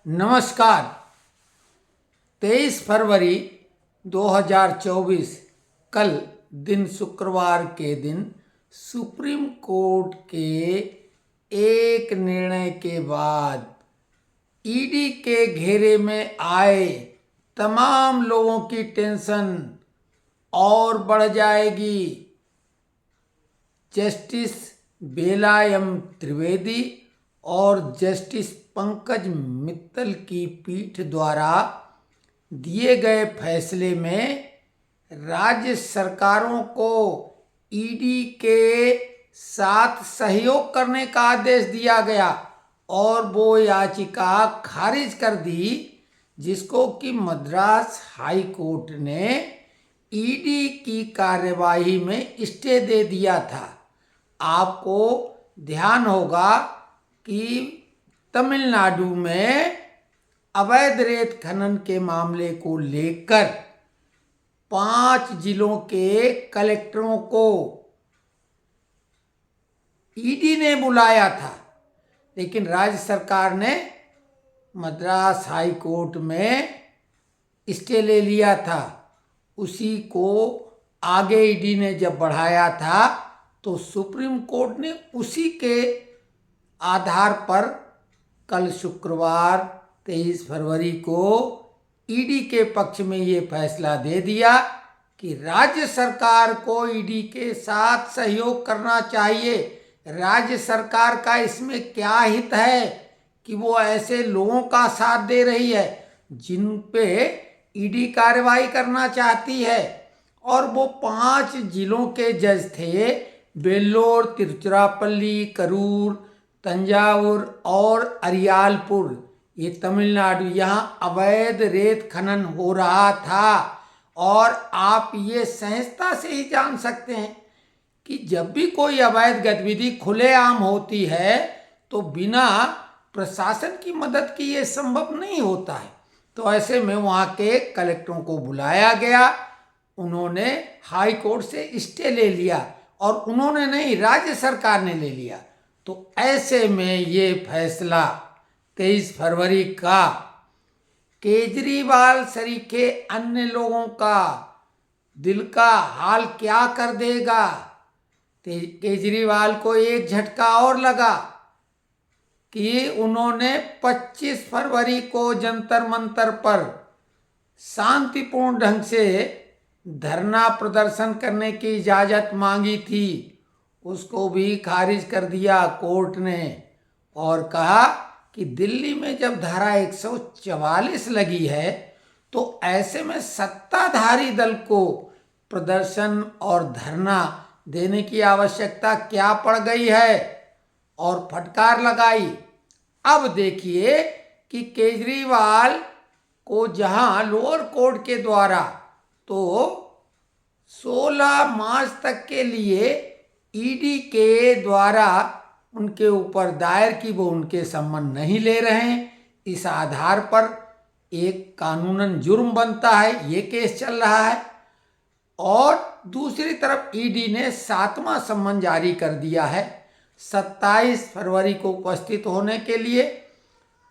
नमस्कार। 23 फरवरी 2024 कल दिन शुक्रवार के दिन सुप्रीम कोर्ट के एक निर्णय के बाद ईडी के घेरे में आए तमाम लोगों की टेंशन और बढ़ जाएगी। जस्टिस बेला एम त्रिवेदी और जस्टिस पंकज मित्तल की पीठ द्वारा दिए गए फैसले में राज्य सरकारों को ईडी के साथ सहयोग करने का आदेश दिया गया और वो याचिका खारिज कर दी जिसको कि मद्रास हाई कोर्ट ने ईडी की कार्यवाही में स्टे दे दिया था। आपको ध्यान होगा कि तमिलनाडु में अवैध रेत खनन के मामले को लेकर 5 जिलों के कलेक्टरों को ईडी ने बुलाया था, लेकिन राज्य सरकार ने मद्रास हाई कोर्ट में स्टे ले लिया था। उसी को आगे ईडी ने जब बढ़ाया था तो सुप्रीम कोर्ट ने उसी के आधार पर कल शुक्रवार 23 फरवरी को ईडी के पक्ष में ये फैसला दे दिया कि राज्य सरकार को ईडी के साथ सहयोग करना चाहिए। राज्य सरकार का इसमें क्या हित है कि वो ऐसे लोगों का साथ दे रही है जिन पे ईडी कार्रवाई करना चाहती है। और वो 5 जिलों के जज थे, वेल्लोर, तिरुचिरापल्ली, करूर, तंजावुर और अरियालपुर, ये तमिलनाडु। यहाँ अवैध रेत खनन हो रहा था और आप ये सहजता से ही जान सकते हैं कि जब भी कोई अवैध गतिविधि खुलेआम होती है तो बिना प्रशासन की मदद की ये संभव नहीं होता है। तो ऐसे में वहाँ के कलेक्टरों को बुलाया गया, उन्होंने हाई कोर्ट से स्टे ले लिया और उन्होंने नहीं, राज्य सरकार ने ले लिया। तो ऐसे में ये फैसला 23 फरवरी का केजरीवाल सरीखे अन्य लोगों का दिल का हाल क्या कर देगा। केजरीवाल को एक झटका और लगा कि उन्होंने 25 फरवरी को जंतर मंतर पर शांतिपूर्ण ढंग से धरना प्रदर्शन करने की इजाज़त मांगी थी, उसको भी खारिज कर दिया कोर्ट ने और कहा कि दिल्ली में जब धारा 144 लगी है तो ऐसे में सत्ताधारी दल को प्रदर्शन और धरना देने की आवश्यकता क्या पड़ गई है और फटकार लगाई। अब देखिए कि केजरीवाल को जहां लोअर कोर्ट के द्वारा तो 16 मार्च तक के लिए ईडी के द्वारा उनके ऊपर दायर की वो उनके सम्मन नहीं ले रहे हैं, इस आधार पर एक कानूनन जुर्म बनता है, ये केस चल रहा है। और दूसरी तरफ ईडी ने 7वां सम्मन जारी कर दिया है 27 फरवरी को उपस्थित होने के लिए।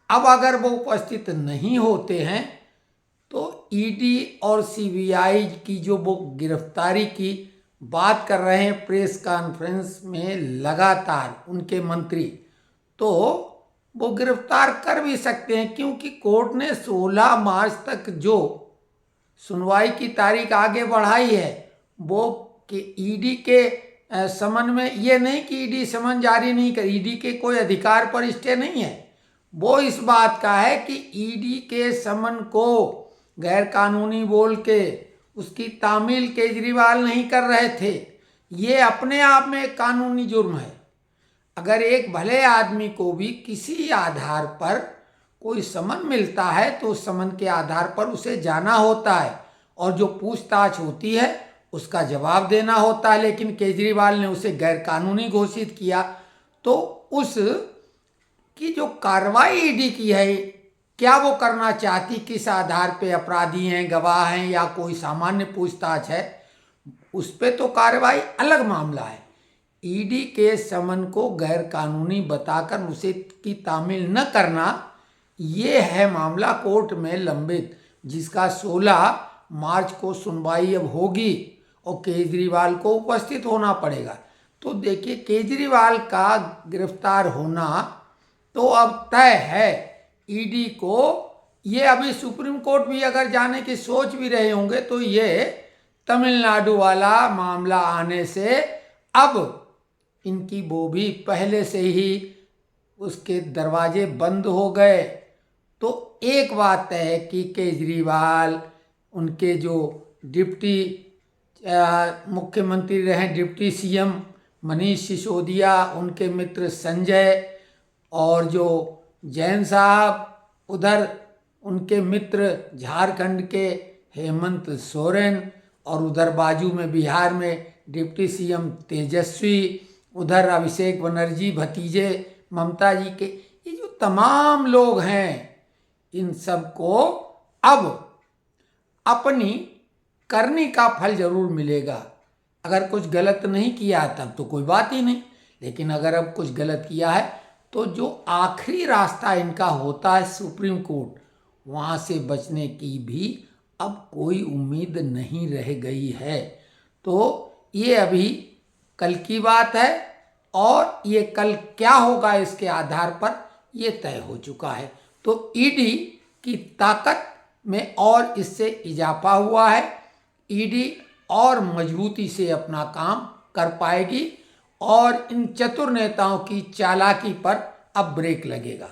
अब अगर वो उपस्थित नहीं होते हैं तो ईडी और सीबीआई की जो वो गिरफ्तारी की बात कर रहे हैं प्रेस कॉन्फ्रेंस में लगातार उनके मंत्री, तो वो गिरफ्तार कर भी सकते हैं क्योंकि कोर्ट ने 16 मार्च तक जो सुनवाई की तारीख आगे बढ़ाई है वो कि ईडी के समन में, ये नहीं कि ईडी समन जारी नहीं कर, ईडी के कोई अधिकार पर स्टे नहीं है, वो इस बात का है कि ईडी के समन को गैर कानूनी बोल के उसकी तामील केजरीवाल नहीं कर रहे थे। ये अपने आप में एक कानूनी जुर्म है। अगर एक भले आदमी को भी किसी आधार पर कोई समन मिलता है तो उस समन के आधार पर उसे जाना होता है और जो पूछताछ होती है उसका जवाब देना होता है, लेकिन केजरीवाल ने उसे गैर कानूनी घोषित किया। तो उस की जो कार्रवाई ईडी की है, क्या वो करना चाहती, किस आधार पे अपराधी हैं, गवाह हैं या कोई सामान्य पूछताछ है, उस पे तो कार्रवाई अलग मामला है। ईडी के समन को गैर कानूनी बताकर उसे की तामील न करना, ये है मामला कोर्ट में लंबित, जिसका 16 मार्च को सुनवाई अब होगी और केजरीवाल को उपस्थित होना पड़ेगा। तो देखिए, केजरीवाल का गिरफ्तार होना तो अब तय है। ईडी को ये अभी सुप्रीम कोर्ट भी अगर जाने की सोच भी रहे होंगे तो ये तमिलनाडु वाला मामला आने से अब इनकी वो भी पहले से ही उसके दरवाजे बंद हो गए। तो एक बात है कि केजरीवाल, उनके जो डिप्टी मुख्यमंत्री रहे, डिप्टी सीएम मनीष सिसोदिया, उनके मित्र संजय, और जो जैन साहब, उधर उनके मित्र झारखंड के हेमंत सोरेन, और उधर बाजू में बिहार में डिप्टी सीएम तेजस्वी, उधर अभिषेक बनर्जी भतीजे ममता जी के, ये जो तमाम लोग हैं, इन सबको अब अपनी करनी का फल जरूर मिलेगा। अगर कुछ गलत नहीं किया तब तो कोई बात ही नहीं, लेकिन अगर अब कुछ गलत किया है तो जो आखिरी रास्ता इनका होता है सुप्रीम कोर्ट, वहाँ से बचने की भी अब कोई उम्मीद नहीं रह गई है। तो ये अभी कल की बात है, और ये कल क्या होगा इसके आधार पर ये तय हो चुका है। तो ईडी की ताकत में और इससे इजाफा हुआ है। ईडी और मजबूती से अपना काम कर पाएगी और इन चतुर नेताओं की चालाकी पर अब ब्रेक लगेगा।